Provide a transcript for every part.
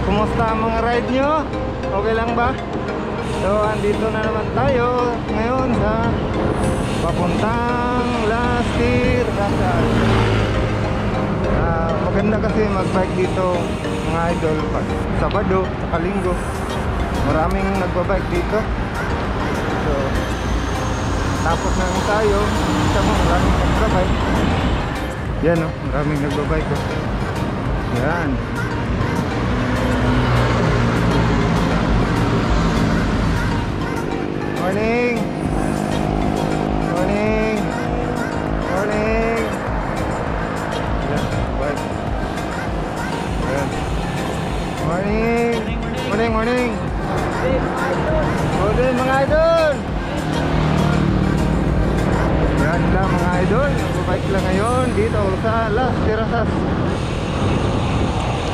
Kumusta ang mga ride nyo? Okay lang ba? So andito na naman tayo ngayon sa papuntang Lastir, Quezon. Maganda kasi mag-bike dito mga idol pag Sabado, saka Linggo. Maraming nagbabike dito. So tapos na lang tayo. Isa mo, maraming nagbabike. Yan o, maraming nagbabike o. Yan. Morning. Morning. Morning. Yan, bike. Yan. Morning. Morning, morning. Morning mga idol. Yan lang mga idol. Nagbabike lang ngayon dito sa Lastir.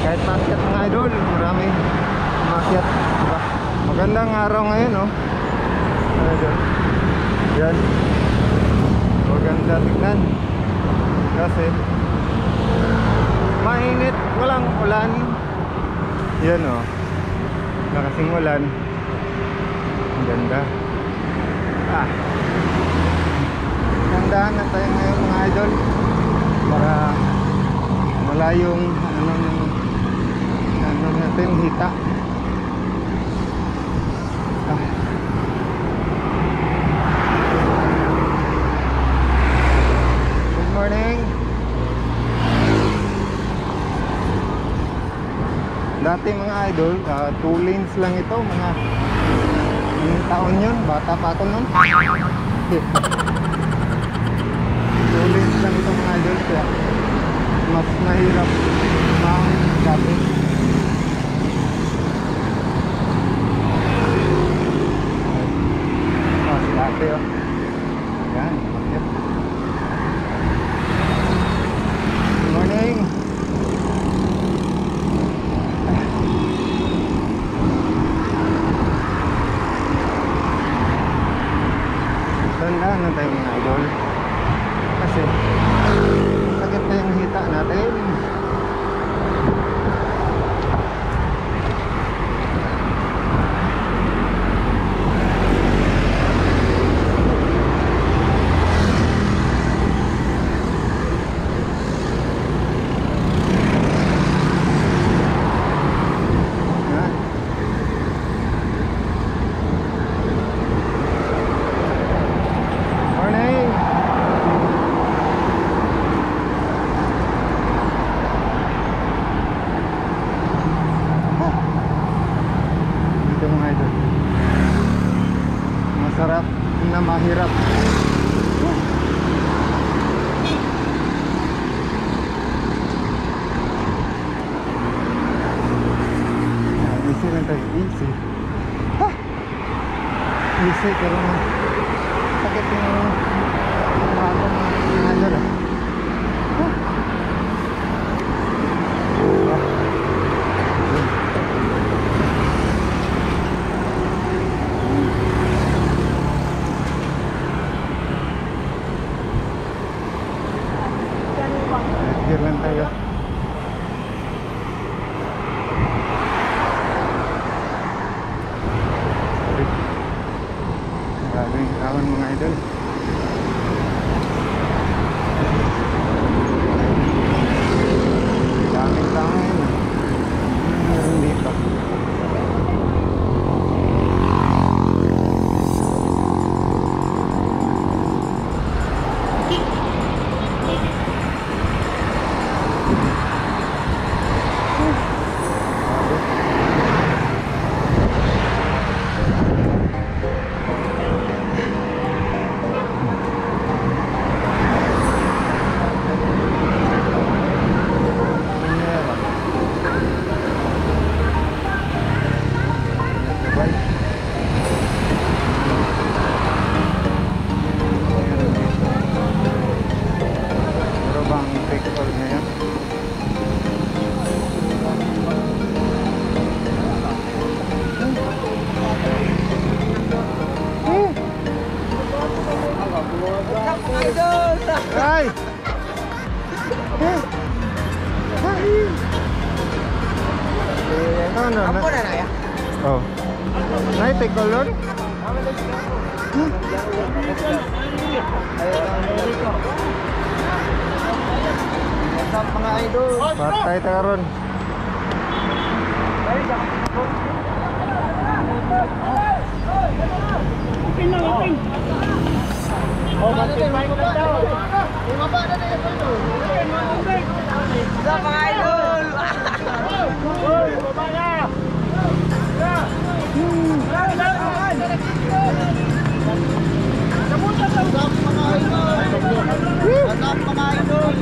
Kahit makyat mga idol, maraming makyat, diba? Magandang araw ngayon oh. Yan, maganda tignan kasi mainit, walang ulan. Yan oh, nakasing ulan. Ang ganda. Gandahan na tayo ngayon mga idol para malayong ano natin hita. Good morning. Dati mga idol, 2 lanes lang ito, mga taon yun, bata pa ako nun. 2 lanes lang ito mga idol, kaya mas mahirap dati. Dati oh. Yan, bakit? Good morning. Tandaan na tayo mga idol kasi sakit na yung hita natin. Masarap na mahirap. easy pero sakit yung bago mga idol. Gear lang tayo. Maraming kawan mga idol. Daming kawan. Meron dito. Ay! Ampun na ya? Oh. Nay, take color? What's up mga idol? Patay ta karon. Open. Oh, bakit may ko daw? Bumaba na na ito. What's up mga idol? Hoy, baba na. Kamusta sa mga idol? What's up mga idol?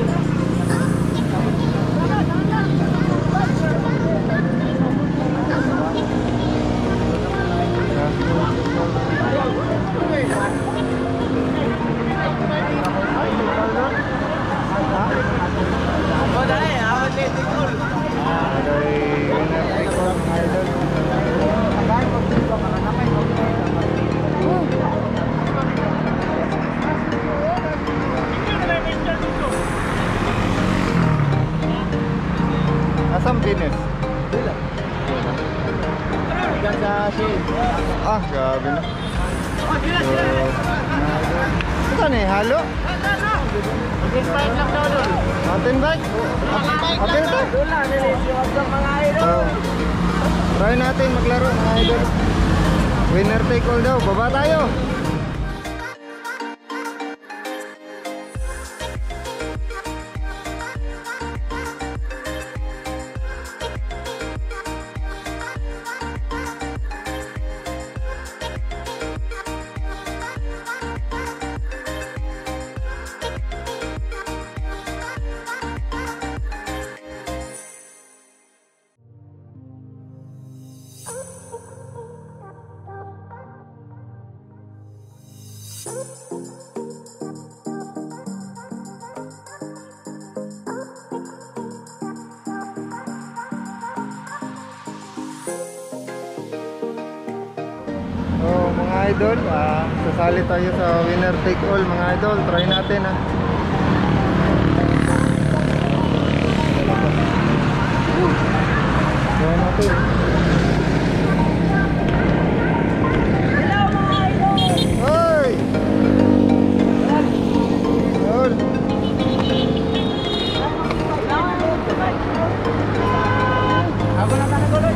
Asam dinis? Ah, grabe na. Ito na eh, halo? Mountain bike? Okay na to? Try natin maglaro mga idol. Winner take all daw, baba tayo. Oh, mga idol, sasali tayo sa winner take all mga idol. Try natin ha. Try natin. Hello mga idol! Hoy! Hoy! Ako na tanagoloy.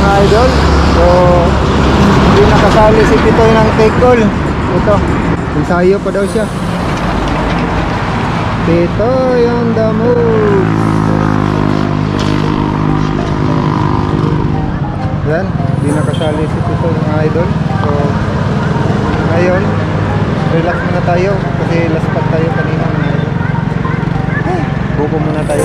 mga idol. So hindi nakasali si Pitoy ng take all. Ito, ensayo pa daw siya. Pitoy on the move. Yan, hindi nakasali si Pitoy mga idol. So ngayon relax muna tayo kasi last pack tayo kanina mga idol. Buko muna tayo.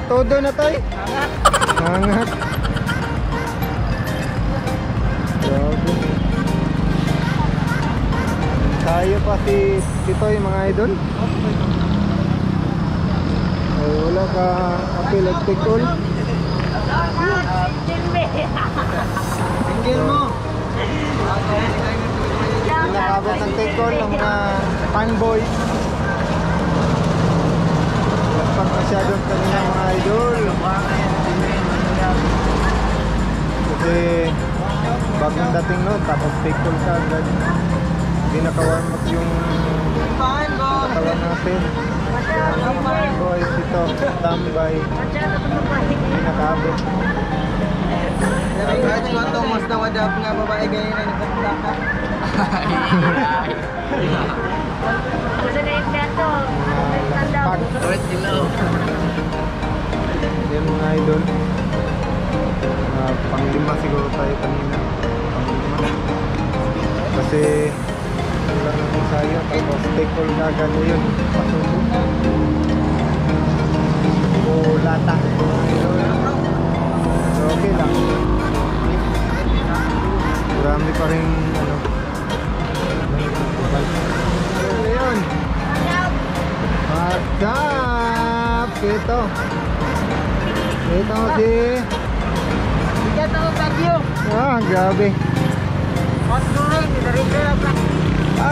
Todo na tayo. Angat. Grabe. Tayo pa si Titoy mga idol. Ay, wala ka apil at tikol. Tingin mo. Pinakabot ng tikol ang mga fanboy. Pag masyadong kanina mga idol kasi bagong dating no, tapos take call ka agad, hindi naka-warm up yung katawan natin. Boys dito, tambay, hindi nakaabot. Kahit ko itong mas nawadap nga babae ganyan na nagtataka. Gusto na yung beto. Yan mga idol, pang-lima siguro tayo kanina. Pang-lima kasi wala nang ensayo, tapos take all na agad yun, pasubo o lata mga idol. So okay lang, marami pa rin ano. Ano yun? What's up? Ito si Bigat ako Bagyo. grabe. Hot during, dinarinda na pa.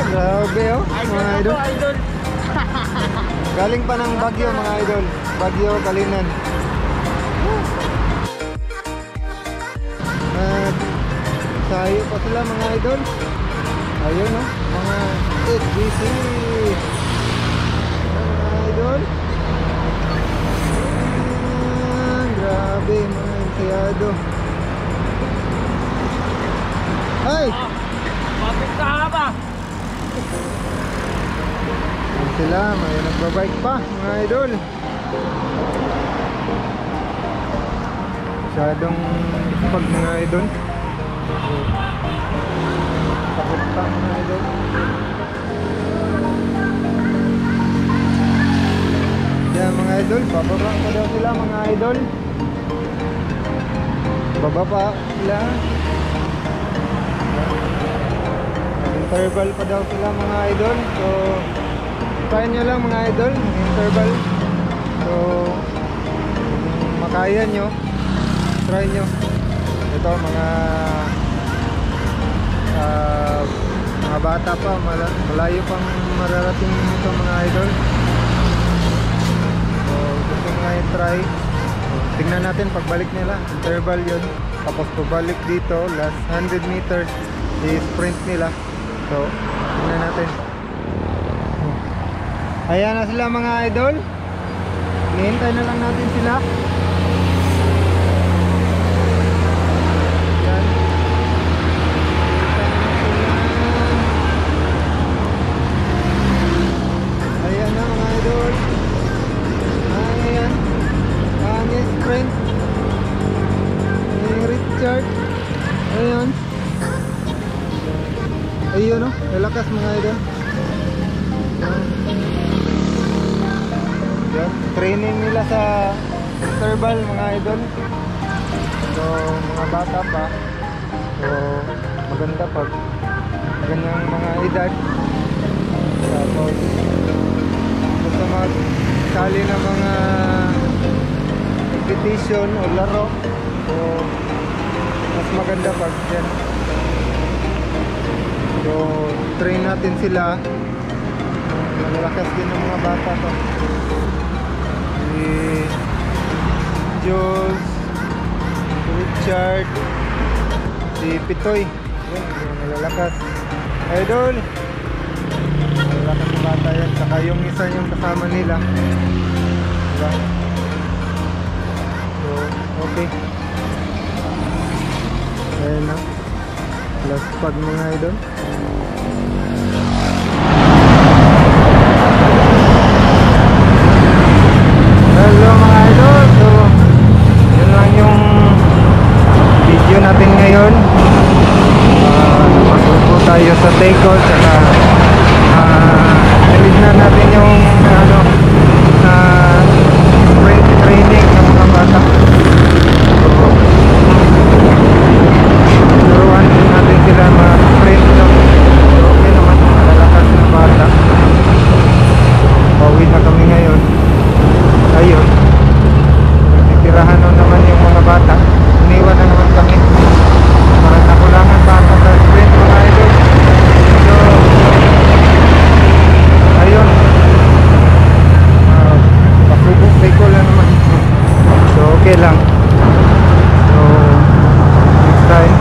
Grabe oh mga idol. Idol. Galing pa ng Bagyo mga idol. Bagyo, Kalinan. At sayo pa sila mga idol. Ayun oh, mga HBC. Mga idol. Grabe mga ensayado. Ay! Bakit ka ba? Yan sila, may nagbabike pa mga idol. Masyadong pag mga idol. Takot pa mga idol. Yan mga idol, bababa pa daw sila mga idol. Baba pa sila. Interval pa daw sila mga idol. So try nyo lang mga idol, interval. So kung makaya nyo, try nyo. Ito mga bata pa, malayo pang mararating ito mga idol. So gusto nga i-try. Tingnan natin pagbalik nila, interval yun. Tapos pabalik dito, last 100 meters i-sprint nila. So tingnan natin. Ayan na sila mga idol. Hinihintay na lang natin sila. Ayan. Ayan na mga idol. Ayan. Ang sprint. Yung Richard. Ayan. Ayun no, lalakas mga idol. Yan, training nila sa interval mga idol. So mga bata pa. So maganda pag ganyang mga edad. Tapos gusto magsali ng mga competition o laro. So mas maganda pag yan natin sila. Malalakas din ng mga bata to. Si Jules, si Richard, si Pitoy. Yan, yung malalakas. Idol! Malalakas na bata yan. Saka yung isa yung kasama nila. Diba? So, okay. Ayan na. Last pag mga idol. Hello mga idol. So, yun lang yung video natin ngayon. Magluto tayo sa take-out. Saka nilid na natin yung training ng mga bata. Turuan natin sila ma-sprint. Okay naman, malalakas na bata. Pauwi na kami ngayon. Ayun, nagtitirahan naman yung mga bata. Iniwan na naman kami. Parang nakulangan bata sa sprint mga idol. So, ayun, pasubok take ko lang naman. So okay lang. So next time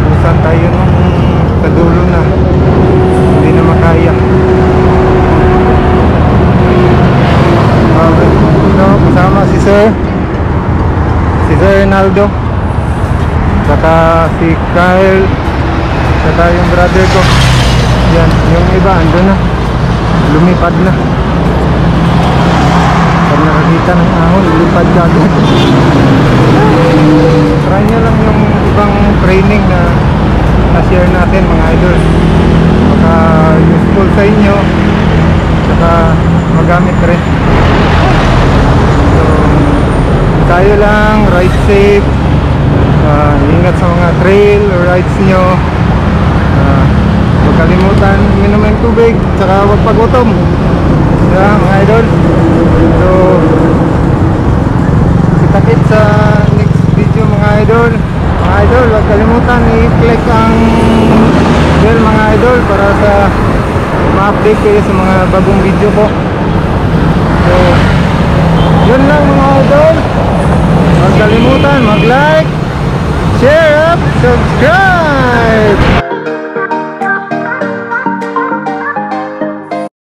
ubusan tayo nung kadulo na. Hindi na makaya. So kasama si Sir Ronaldo, saka si Kyle, saka yung brother ko. Yan, yung iba ando na, lumipad na. Pag nakakita ng ahon, lumipad ka agad. Try nyo lang yung ibang training na na-share natin mga idol. Baka useful sa inyo, saka magamit rin. So tayo lang, ride safe, ingat sa mga trail rides nyo. Huwag kalimutan minom ng tubig, saka huwag pagutom. Yeah, mga idol. So kita-kits sa next video mga idol. Mga idol, huwag kalimutan i-click ang bell mga idol para sa ma-update kayo sa mga bagong video ko. So yun lang mga idol. Huwag kalimutan mag-like, share, subscribe.